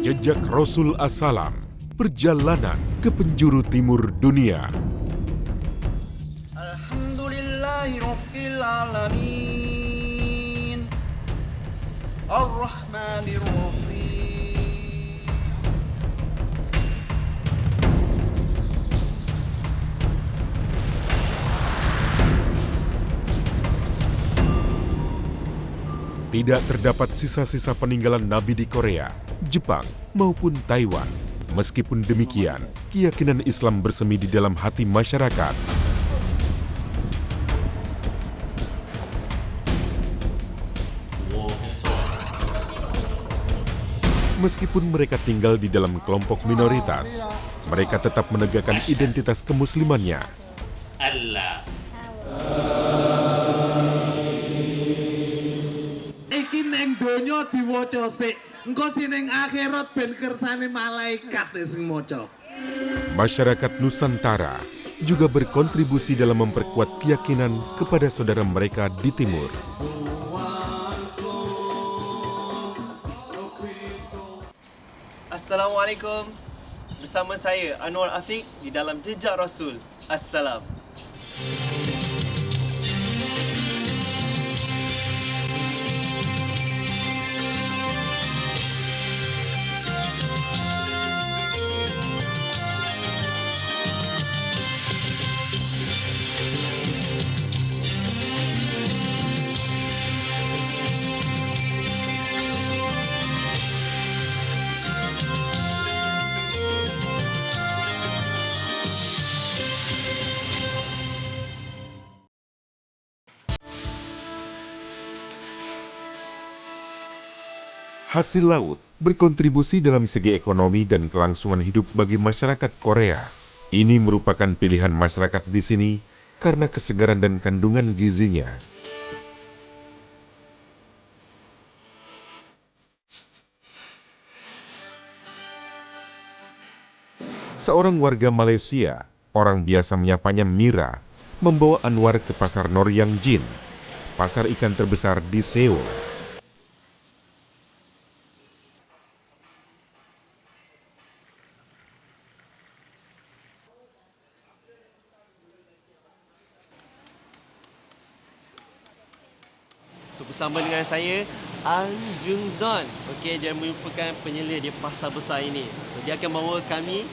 Jejak Rasul Assalam, perjalanan ke penjuru timur dunia. Alhamdulillahirabbil alamin. Ar-Rahmanir-Rahim. Tidak terdapat sisa-sisa peninggalan Nabi di Korea, Jepang, maupun Taiwan. Meskipun demikian, keyakinan Islam bersemi di dalam hati masyarakat. Meskipun mereka tinggal di dalam kelompok minoritas, mereka tetap menegakkan identitas kemuslimannya. Allah. Iki neng donya diwaca sik, engko sining akhirat ben kersane malaikat sing maca. Masyarakat Nusantara juga berkontribusi dalam memperkuat keyakinan kepada saudara mereka di timur. Assalamualaikum. Bersama saya Anwar Afiq di dalam Jejak Rasul. Assalam. Hasil laut berkontribusi dalam segi ekonomi dan kelangsungan hidup bagi masyarakat Korea. Ini merupakan pilihan masyarakat di sini karena kesegaran dan kandungan gizinya. Seorang warga Malaysia, orang biasa menyapanya Mira, membawa Anwar ke pasar Noryangjin, pasar ikan terbesar di Seoul. So, bersama dengan saya, Ang Jung Don. Okey, dia merupakan penyelia di pasar besar ini. So, dia akan bawa kami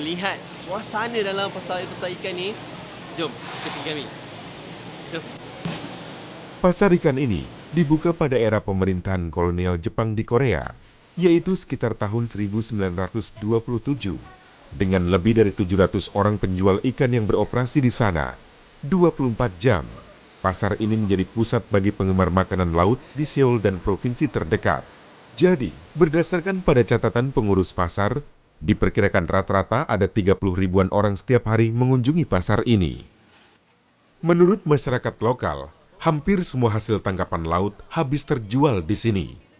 melihat suasana dalam pasar besar ikan ni. Jom, ikuti kami. Jom. Pasar ikan ini dibuka pada era pemerintahan kolonial Jepang di Korea, yaitu sekitar tahun 1927. Dengan lebih dari 700 orang penjual ikan yang beroperasi di sana, 24 jam. Pasar ini menjadi pusat bagi penggemar makanan laut di Seoul dan provinsi terdekat. Jadi, berdasarkan pada catatan pengurus pasar, diperkirakan rata-rata ada 30 ribuan orang setiap hari mengunjungi pasar ini. Menurut masyarakat lokal, hampir semua hasil tangkapan laut habis terjual di sini.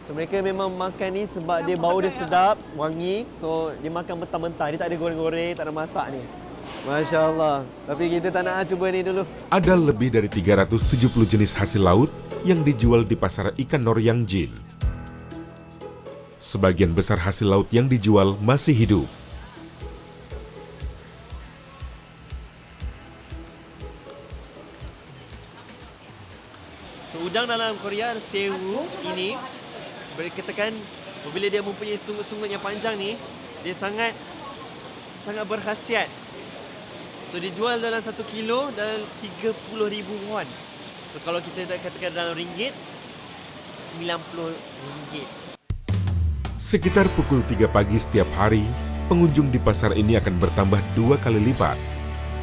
So, mereka memang makan ni sebab dia bau dia sedap, wangi. So, dia makan mentah-mentah. Dia tak ada goreng-goreng, tak ada masak ni. Masya Allah. Tapi kita tak nak cuba ni dulu. Ada lebih dari 370 jenis hasil laut yang dijual di pasar ikan Noryangjin. Sebagian besar hasil laut yang dijual masih hidup. So, udang dalam Korea, sewu ini, berkatakan bila dia mempunyai sungut-sungut yang panjang ni, dia sangat berkhasiat. So, dijual dalam 1 kilo dalam 30,000 won. So, kalau kita katakan dalam ringgit, 90 ringgit. Sekitar pukul 3 pagi setiap hari, pengunjung di pasar ini akan bertambah 2 kali lipat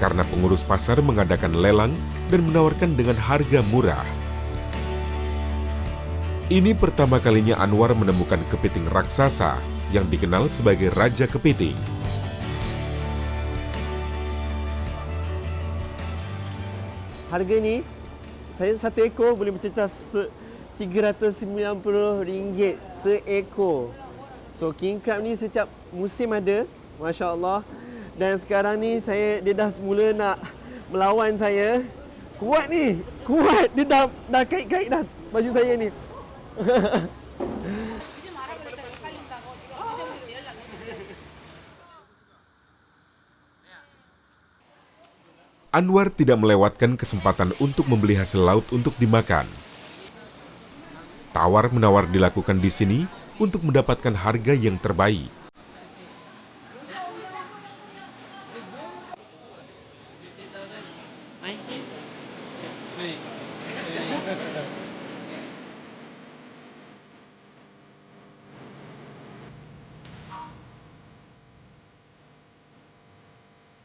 karena pengurus pasar mengadakan lelang dan menawarkan dengan harga murah. Ini pertama kalinya Anwar menemukan kepiting raksasa yang dikenal sebagai Raja Kepiting. Harga ni, saya satu ekor boleh mencecah RM390 seekor. So, king crab ni setiap musim ada, Masya Allah. Dan sekarang ni dia dah mula nak melawan saya. Kuat ni. Kuat. Dia dah kait-kait dah baju saya ni. Anwar tidak melewatkan kesempatan untuk membeli hasil laut untuk dimakan. Tawar-menawar dilakukan di sini untuk mendapatkan harga yang terbaik.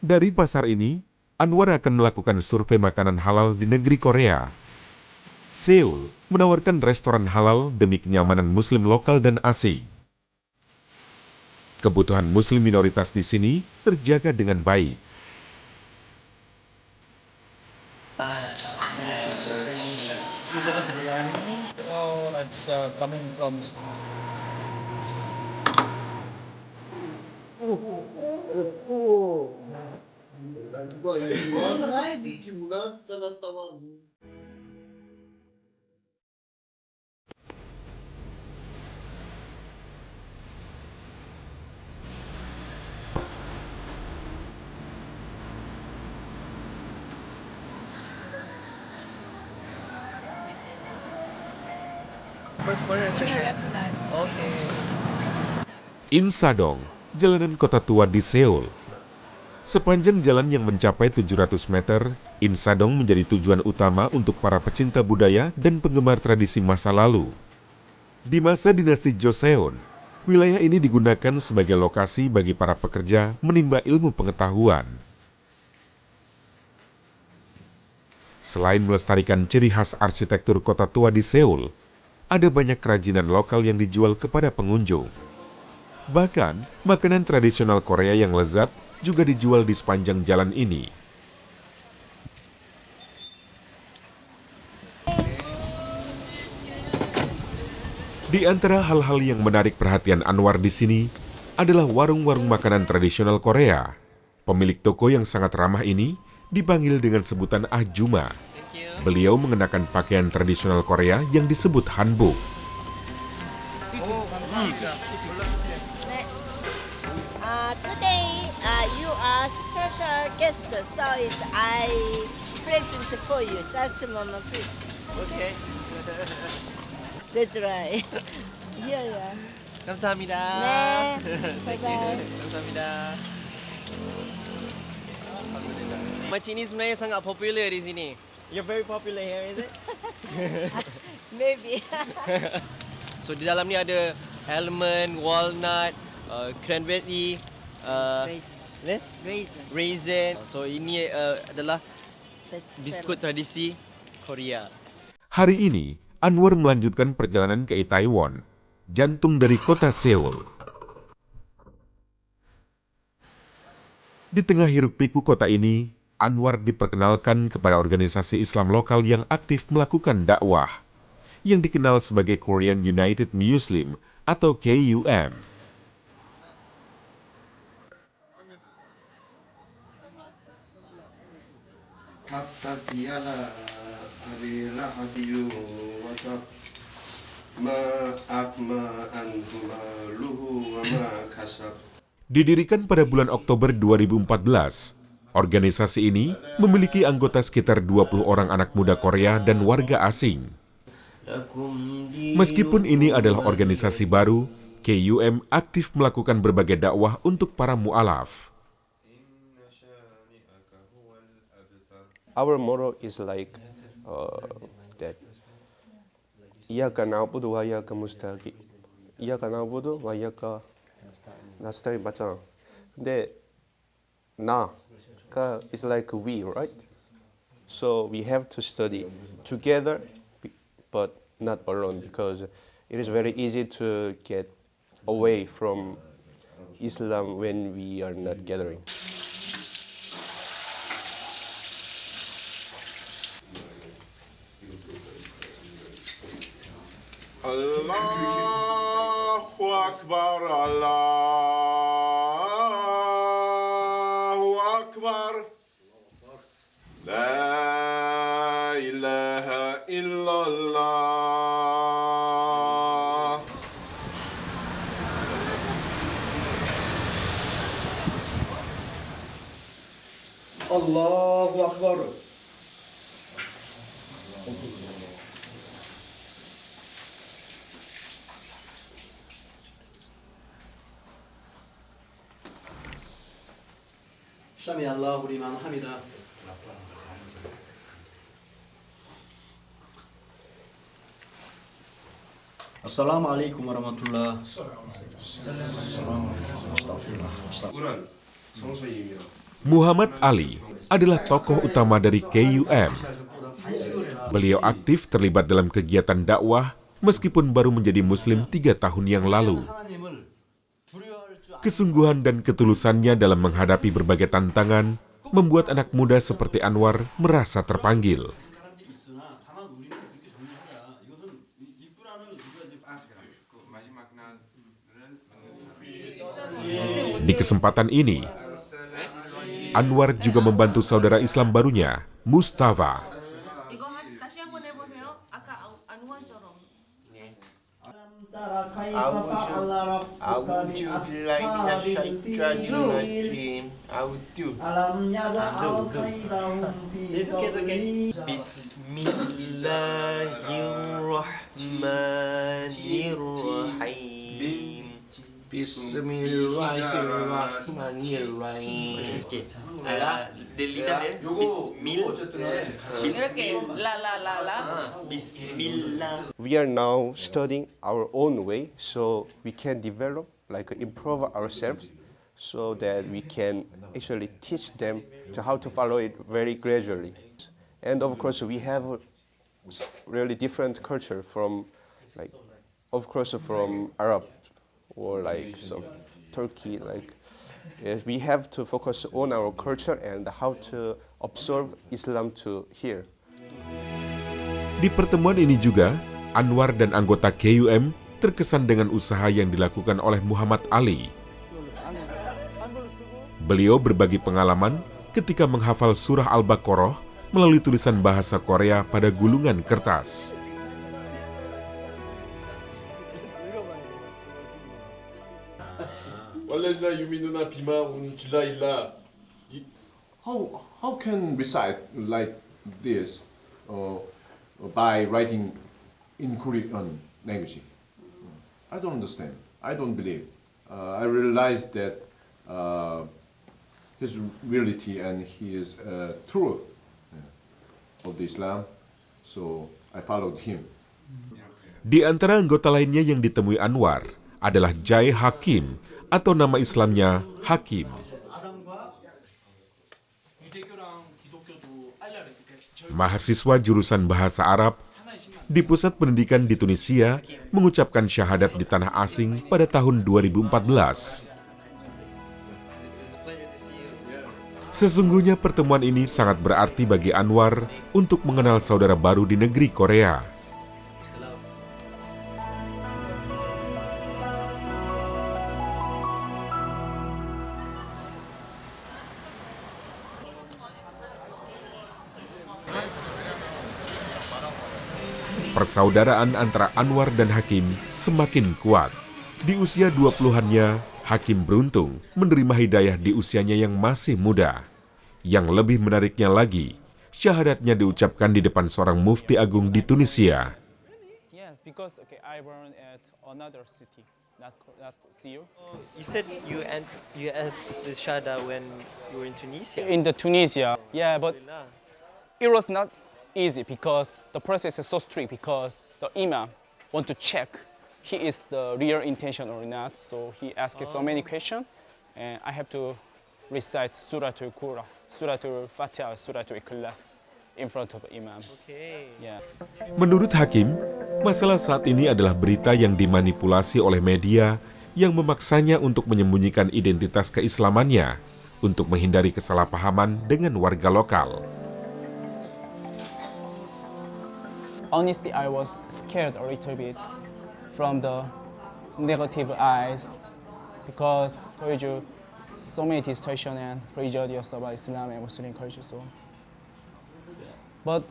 Dari pasar ini, Anwar akan melakukan survei makanan halal di negeri Korea. Seoul menawarkan restoran halal demi kenyamanan Muslim lokal dan asing. Kebutuhan Muslim minoritas di sini terjaga dengan baik. Oh, that's coming from. Okay. Insadong, jalanan kota tua di Seoul. Sepanjang jalan yang mencapai 700 meter, Insadong menjadi tujuan utama untuk para pecinta budaya dan penggemar tradisi masa lalu. Di masa dinasti Joseon, wilayah ini digunakan sebagai lokasi bagi para pekerja menimba ilmu pengetahuan. Selain melestarikan ciri khas arsitektur kota tua di Seoul, ada banyak kerajinan lokal yang dijual kepada pengunjung. Bahkan, makanan tradisional Korea yang lezat juga dijual di sepanjang jalan ini. Di antara hal-hal yang menarik perhatian Anwar di sini adalah warung-warung makanan tradisional Korea. Pemilik toko yang sangat ramah ini dipanggil dengan sebutan Ahjuma. Beliau mengenakan pakaian tradisional Korea yang disebut hanbok. Today you are special guest, so I present for you. Just a moment, please. Okay. That's right. Here, yeah. 감사합니다. 네. Thank you. Bye-bye. 감사합니다. Makcik ni sebenarnya sangat popular di sini. You're very popular here, is it? Maybe. So di dalam ni ada almond, walnut, cranberry, Raisin. raisin. So ini adalah biskut tradisi Korea. Hari ini, Anwar melanjutkan perjalanan ke Itaewon, jantung dari kota Seoul. Di tengah hiruk-pikuk kota ini, Anwar diperkenalkan kepada organisasi Islam lokal yang aktif melakukan dakwah, yang dikenal sebagai Korean United Muslim atau KUM. Didirikan pada bulan Oktober 2014, organisasi ini memiliki anggota sekitar 20 orang anak muda Korea dan warga asing. Meskipun ini adalah organisasi baru, KUM aktif melakukan berbagai dakwah untuk para mu'alaf. Our motto is like that. Iyyaka na'budu wa iyyaka nasta'in. Iyyaka na'budu wa iyyaka nasta'in 맞잖아. 근데 나가 is like we, right? So we have to study together, but not alone, because it is very easy to get away from Islam when we are not gathering. Allahu Akbar, Allahu Akbar. La Allahu Akbar. Sami Allahu liman hamidah. Assalamualaikum warahmatullahi Muhammad Ali adalah tokoh utama dari KUM. Beliau aktif terlibat dalam kegiatan dakwah meskipun baru menjadi muslim 3 tahun yang lalu. Kesungguhan dan ketulusannya dalam menghadapi berbagai tantangan membuat anak muda seperti Anwar merasa terpanggil. Di kesempatan ini, Anwar juga membantu saudara Islam barunya, Mustafa. Bismillahirrahmanirrahim. Bismillahirrahmanirrahim. The lidah ya. Bismillah. We are now studying our own way, so we can develop, improve ourselves, so that we can actually teach them to how to follow it very gradually. And of course, we have a really different culture from Arab or some Turkey. We have to focus on our culture and how to observe Islam to here. Di pertemuan ini juga, Anwar dan anggota KUM terkesan dengan usaha yang dilakukan oleh Muhammad Ali. Beliau berbagi pengalaman ketika menghafal surah Al-Baqarah melalui tulisan bahasa Korea pada gulungan kertas. How can recite like this by writing in Korean language? I don't understand. I don't believe. I realized that his reality and his truth of the Islam, so I followed him. Di antara anggota lainnya yang ditemui Anwar adalah Jai Hakim atau nama Islamnya Hakim. Mahasiswa jurusan Bahasa Arab di pusat pendidikan di Tunisia mengucapkan syahadat di tanah asing pada tahun 2014. Sesungguhnya pertemuan ini sangat berarti bagi Anwar untuk mengenal saudara baru di negeri Korea. Persaudaraan antara Anwar dan Hakim semakin kuat. Di usia 20-annya, Hakim beruntung menerima hidayah di usianya yang masih muda. Yang lebih menariknya lagi, syahadatnya diucapkan di depan seorang mufti agung di Tunisia. Yes, because I born at another city, not Seoul. You said you had the shahada when you were in Tunisia. In the Tunisia, yeah, but it was not easy because the process is so strict because the imam want to check he is the real intention or not. So he asked so many questions, and I have to recite Surah Al-Qur'an, Surah Al-Fatiha, Surah Al-Ikhlas in front of the imam. Okay. Yeah. Menurut Hakim, masalah saat ini adalah berita yang dimanipulasi oleh media yang memaksanya untuk menyembunyikan identitas keislamannya untuk menghindari kesalahpahaman dengan warga lokal. Honestly, I was scared a little bit from the negative eyes because told you so many distortion and prejudice about Islam and Muslim culture. So, but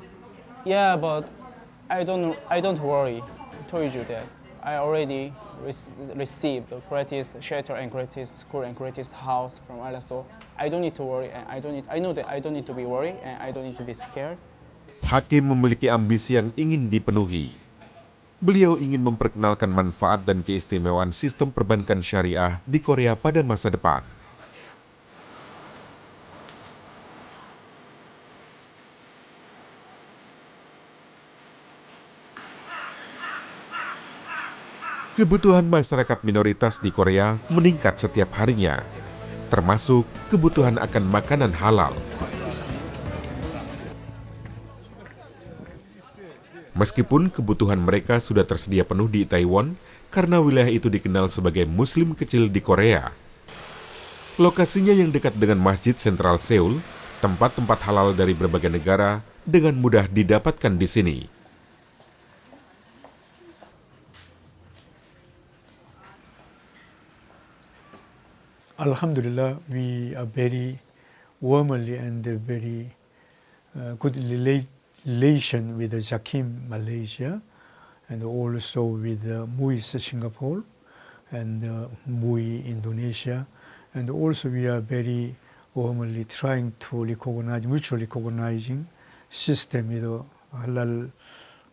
I don't worry. I told you that I already receive the greatest shelter and greatest school and greatest house from Allah. So I don't need to worry, and I know that I don't need to be worried and I don't need to be scared. Hakim memiliki ambisi yang ingin dipenuhi. Beliau ingin memperkenalkan manfaat dan keistimewaan sistem perbankan syariah di Korea pada masa depan. Kebutuhan masyarakat minoritas di Korea meningkat setiap harinya, termasuk kebutuhan akan makanan halal. Meskipun kebutuhan mereka sudah tersedia penuh di Itaewon, karena wilayah itu dikenal sebagai Muslim kecil di Korea. Lokasinya yang dekat dengan Masjid Sentral Seoul, tempat-tempat halal dari berbagai negara dengan mudah didapatkan di sini. Alhamdulillah, we are very warmly and very good relation with Jakim Malaysia, and also with MUIS Singapore and MUI Indonesia, and also we are very warmly trying to mutually recognizing system with halal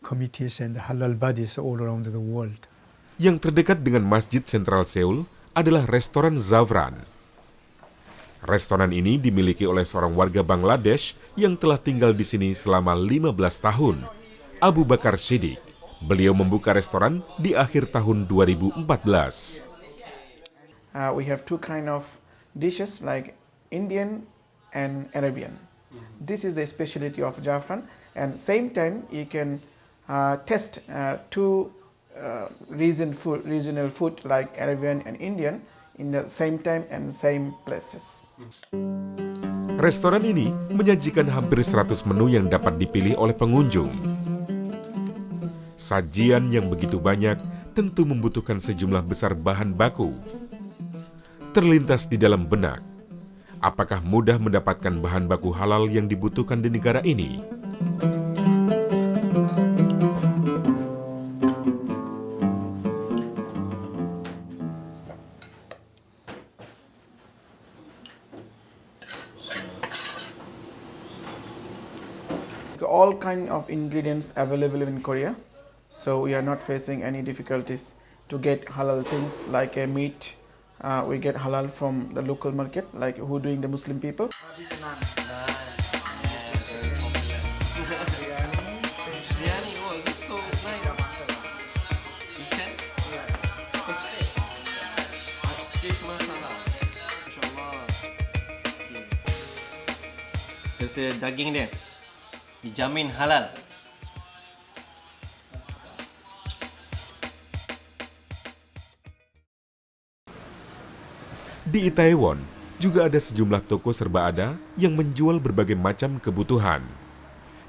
committees and halal bodies all around the world. Yang terdekat dengan Masjid Sentral Seoul adalah restoran Zavran. Restoran ini dimiliki oleh seorang warga Bangladesh yang telah tinggal di sini selama 15 tahun, Abu Bakar Siddiq. Beliau membuka restoran di akhir tahun 2014. We have two kind of dishes like Indian and Arabian. This is the specialty of Jafran, and same time you can test two regional food like Arabian and Indian in the same time and same places. Restoran ini menyajikan hampir 100 menu yang dapat dipilih oleh pengunjung. Sajian yang begitu banyak tentu membutuhkan sejumlah besar bahan baku. Terlintas di dalam benak, apakah mudah mendapatkan bahan baku halal yang dibutuhkan di negara ini? All kind of ingredients available in Korea, so we are not facing any difficulties to get halal things like a meat. We get halal from the local market, like who doing the Muslim people. Terus daging dia dijamin halal. Di Itaewon juga ada sejumlah toko serba ada yang menjual berbagai macam kebutuhan.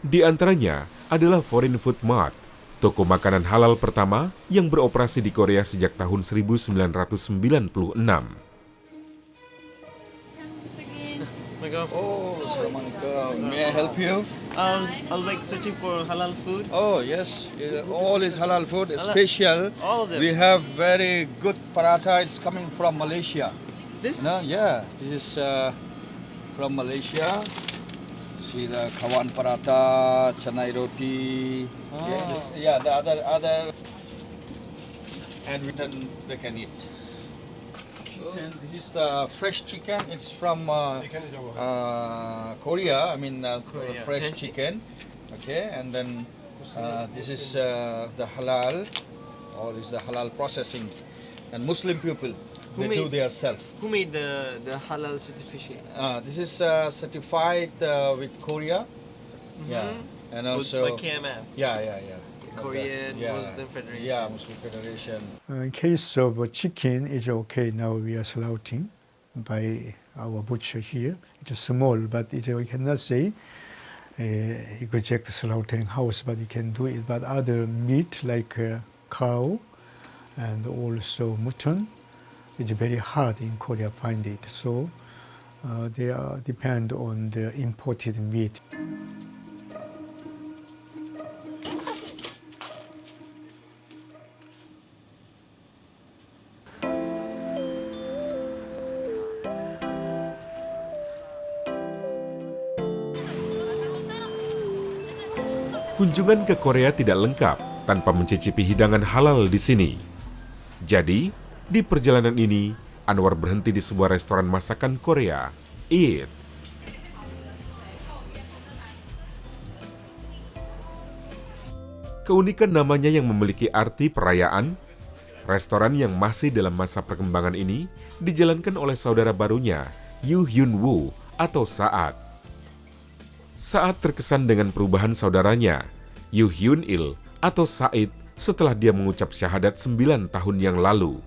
Di antaranya adalah Foreign Food Mart, toko makanan halal pertama yang beroperasi di Korea sejak tahun 1996. Oh, Assalamualaikum. May I help you? I was like searching for halal food. Oh, yes. All is halal food, special. All of them. We have very good paratha. It's coming from Malaysia. This? No, yeah. This is from Malaysia. See the kawan paratha, chanai roti. Oh. Yeah, the other. And they can eat. And this is the fresh chicken. It's from Korea. I mean, fresh chicken. Okay, and then this is the halal. All is the halal processing. And Muslim people, they do themselves. Who made the halal certificate? This is certified with Korea. Yeah, and also by KMF. Yeah. Korean Muslim Federation. Yeah, Muslim Federation. In case of chicken, it's okay. Now we are slaughtering by our butcher here. It's small, but we cannot say exact slaughtering house, but you can do it. But other meat like cow and also mutton, it's very hard in Korea find it. So they depend on the imported meat. Kunjungan ke Korea tidak lengkap tanpa mencicipi hidangan halal di sini. Jadi, di perjalanan ini, Anwar berhenti di sebuah restoran masakan Korea, Eat. Keunikan namanya yang memiliki arti perayaan, restoran yang masih dalam masa perkembangan ini dijalankan oleh saudara barunya, Yoo Hyun Woo atau Saat. Saat terkesan dengan perubahan saudaranya, Yoo Hyun Il atau Said, setelah dia mengucap syahadat 9 tahun yang lalu.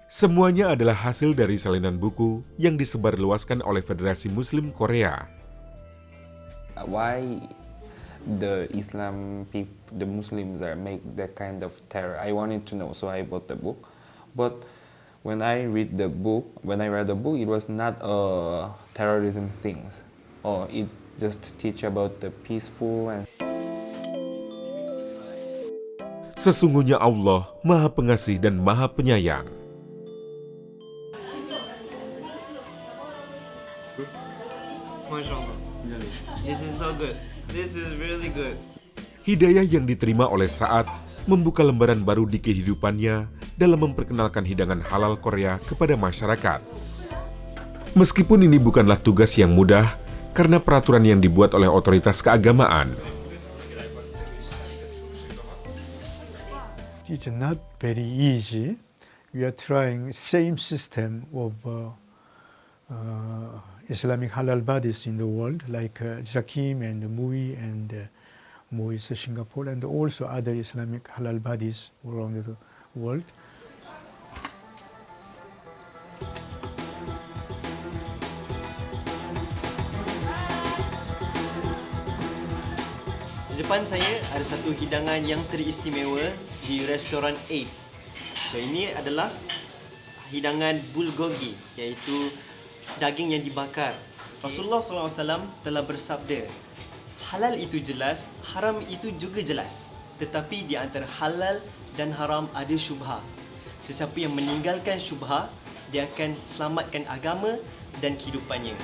Semuanya adalah hasil dari salinan buku yang disebarluaskan oleh Federasi Muslim Korea. Why the the Muslims are make that kind of terror? I wanted to know, so I bought the book. But when I read the book, it was not terrorism things. Or it just teach about the peaceful and. Sesungguhnya Allah Maha Pengasih dan Maha Penyayang. MashaAllah. This is so good. This is really good. Hidayah yang diterima oleh Saat membuka lembaran baru di kehidupannya dalam memperkenalkan hidangan halal Korea kepada masyarakat. Meskipun ini bukanlah tugas yang mudah karena peraturan yang dibuat oleh otoritas keagamaan. It's not very easy. We are trying same system of Islamic halal bodies in the world, like Jakim and MUI and MUI's Singapore, and also other Islamic halal bodies around the world. Di depan saya ada satu hidangan yang teristimewa di restoran 8. So ini adalah hidangan bulgogi, iaitu daging yang dibakar. Rasulullah SAW telah bersabda, halal itu jelas, haram itu juga jelas. Tetapi di antara halal dan haram ada syubha. Sesiapa yang meninggalkan syubha, dia akan selamatkan agama dan kehidupannya.